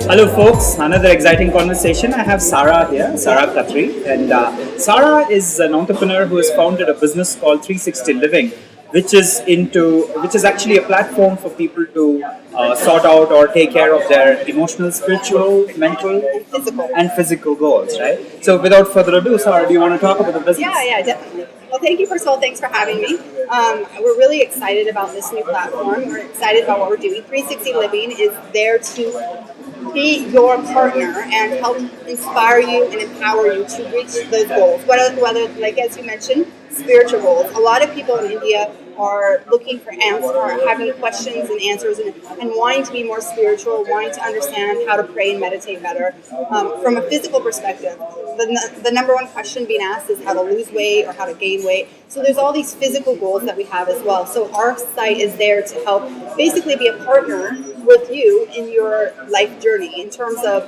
Hello, folks. Another exciting conversation. I have Sarah here, SarahKhatri, and Sarah is an entrepreneur who has founded a business called 360 Living, which is actually a platform for people to sort out or take care of their emotional, spiritual, mental, and physical goals. Right. So, without further ado, Sarah, do you want to talk about the business? Yeah, definitely. Well, thank you, first of all. Thanks for having me. We're really excited about this new platform. We're excited about what we're doing. 360 Living is there to be your partner and help inspire you and empower you to reach those goals. Whether like as you mentioned, spiritual goals. A lot of people in India are looking for answers, are having questions and answers, and wanting to be more spiritual, wanting to understand how to pray and meditate better. From a physical perspective, the number one question being asked is how to lose weight or how to gain weight. So there's all these physical goals that we have as well. So our site is there to help basically be a partner with you in your life journey in terms of,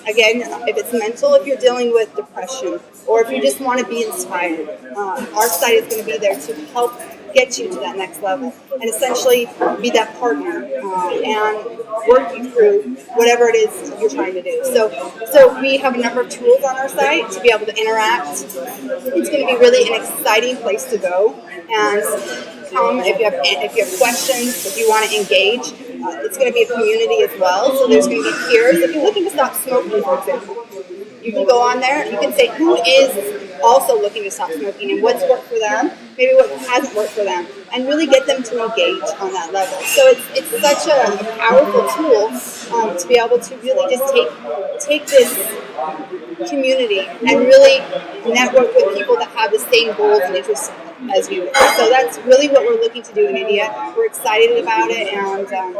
again, if it's mental, if you're dealing with depression, or if you just want to be inspired, our site is going to be there to help get you to that next level and essentially be that partner and work you through whatever it is you're trying to do. So we have a number of tools on our site to be able to interact. It's going to be really an exciting place to go and come if you have questions, if you want to engage. It's going to be a community as well. So there's going to be peers. If you're looking to stop smoking, for example, you can go on there. You can say who is also looking to stop smoking and what's worked for them, maybe what hasn't worked for them, and really get them to engage on that level. So it's such a powerful tool to be able to really just take this community and really network with people that have the same goals and interests as you. So that's really what we're looking to do in India. We're excited about it, and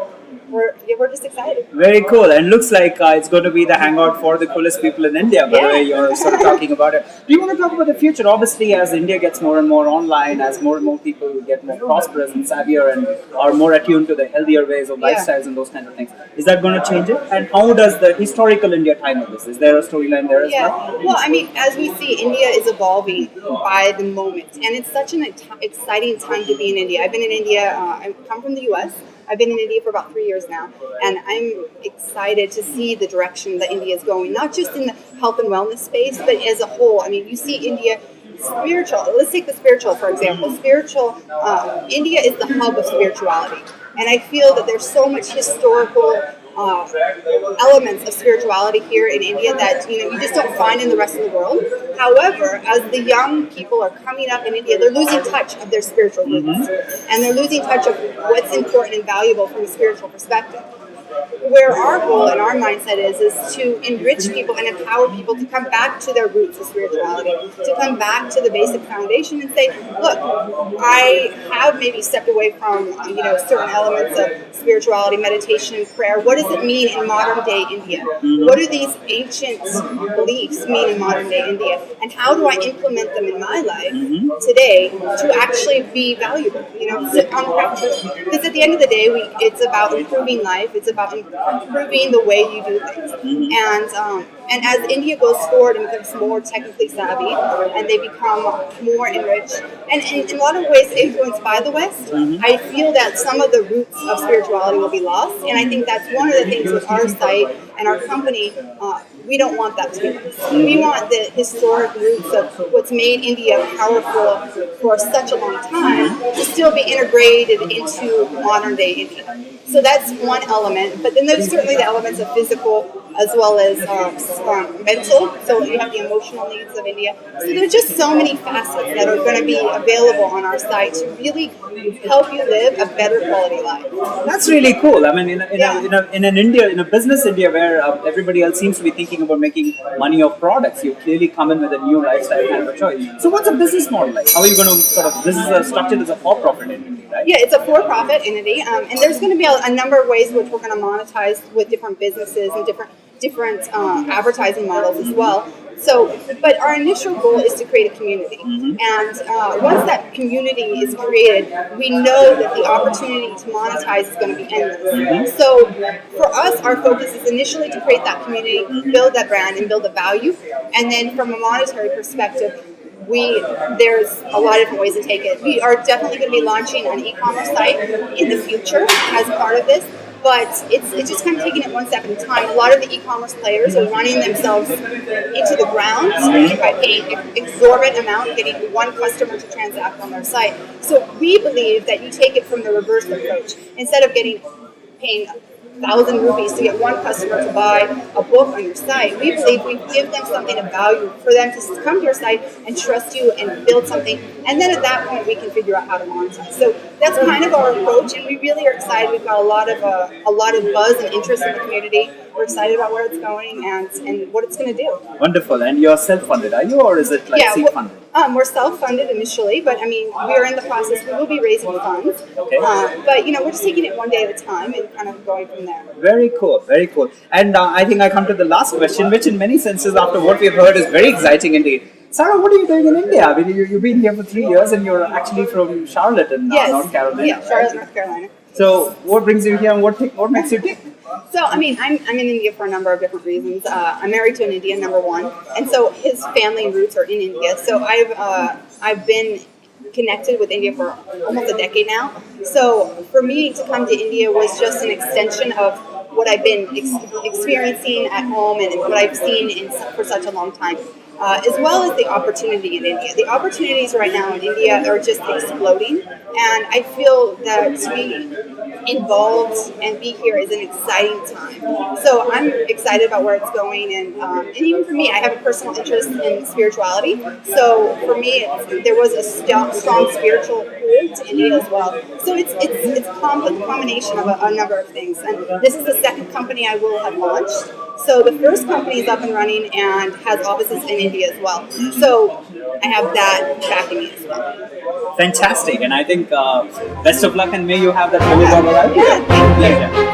we're just excited. Very cool, and looks like it's going to be the hangout for the coolest people in India. By the way, you're sort of talking about it. Do you want to talk about the future? Obviously, as India gets more and more online, as more and more people get more prosperous and savvier and are more attuned to the healthier ways of lifestyles and those kinds of things, is that going to change it? And how does the historical India time of this? Is there a storyline there as well? Well, I mean, as we see, India is evolving by the moment, and it's such an exciting time to be in India. I've been in India. I come from the U.S. I've been in India for about 3 years now, and I'm excited to see the direction that India is going, not just in the health and wellness space, but as a whole. I mean, you see India spiritual. Let's take the spiritual, for example. India is the hub of spirituality, and I feel that there's so much historical elements of spirituality here in India that you just don't find in the rest of the world. However, as the young people are coming up in India, they're losing touch of their spiritual roots, and they're losing touch of what's important and valuable from a spiritual perspective. Where our goal and our mindset is to enrich people and empower people to come back to their roots of spirituality, to come back to the basic foundation and say, look, I have maybe stepped away from certain elements of spirituality, meditation, and prayer. What does it mean in modern day India? What do these ancient beliefs mean in modern day India? And how do I implement them in my life today to actually be valuable? Because at the end of the day, it's about improving life. It's about improving the way you do things. And as India goes forward and becomes more technically savvy, and they become more enriched, and in a lot of ways influenced by the West, I feel that some of the roots of spirituality will be lost. And I think that's one of the things with our site and our company. We don't want that to be lost. We want the historic roots of what's made India powerful for such a long time to still be integrated into modern day India. So that's one element. But then there's certainly the elements of physical as well as mental. So you have the emotional needs of India. So there's just so many facets that are going to be available on our site to really help you live a better quality life. That's really cool. I mean, in a business India where everybody else seems to be thinking about making money off products, you clearly come in with a new lifestyle kind of a choice. So what's a business model like? How are you going to this is structured as a for-profit entity, right? Yeah, it's a for-profit entity, and there's going to be a number of ways which we're going to monetize with different businesses and different advertising models as well. But our initial goal is to create a community. And once that community is created, we know that the opportunity to monetize is going to be endless. So for us, our focus is initially to create that community, build that brand, and build the value. And then from a monetary perspective, there's a lot of different ways to take it. We are definitely going to be launching an e-commerce site in the future as part of this. but it's just kind of taking it one step at a time. A lot of the e-commerce players are running themselves into the ground by paying exorbitant amount, getting one customer to transact on their site. So we believe that you take it from the reverse approach. Instead of paying 1,000 rupees to get one customer to buy a book on your site, we believe we give them something of value for them to come to your site and trust you and build something. And then at that point, we can figure out how to monetize. So that's kind of our approach, and we really are excited. We've got a lot of buzz and interest in the community. We're excited about where it's going and what it's going to do. Wonderful. And you're self-funded, are you, or is it like seed-funded? We're self-funded initially, but I mean, we're in the process. We will be raising funds. Okay. But we're just taking it one day at a time and kind of going from there. Very cool, very cool. And I think I come to the last question, which in many senses, after what we've heard, is very exciting indeed. Sarah, what are you doing in India? I mean, you've been here for 3 years, and you're actually from Charlotte in North Carolina. Yeah, Charlotte, North Carolina. So, what brings you here, and what makes you tick? So, I mean, I'm in India for a number of different reasons. I'm married to an Indian, number one, and so his family roots are in India. So I've been connected with India for almost a decade now. So for me to come to India was just an extension of what I've been experiencing at home and what I've seen for such a long time. As well as the opportunity in India. The opportunities right now in India are just exploding, and I feel that to be involved and be here is an exciting time. So I'm excited about where it's going, and even for me, I have a personal interest in spirituality. So for me, there was a strong spiritual pull to India as well. So it's a combination of a number of things, and this is the second company I will have launched. So the first company is up and running and has offices in India as well. So I have that backing me as well. Fantastic. And I think best of luck, and may you have that really well. Yeah, thank you.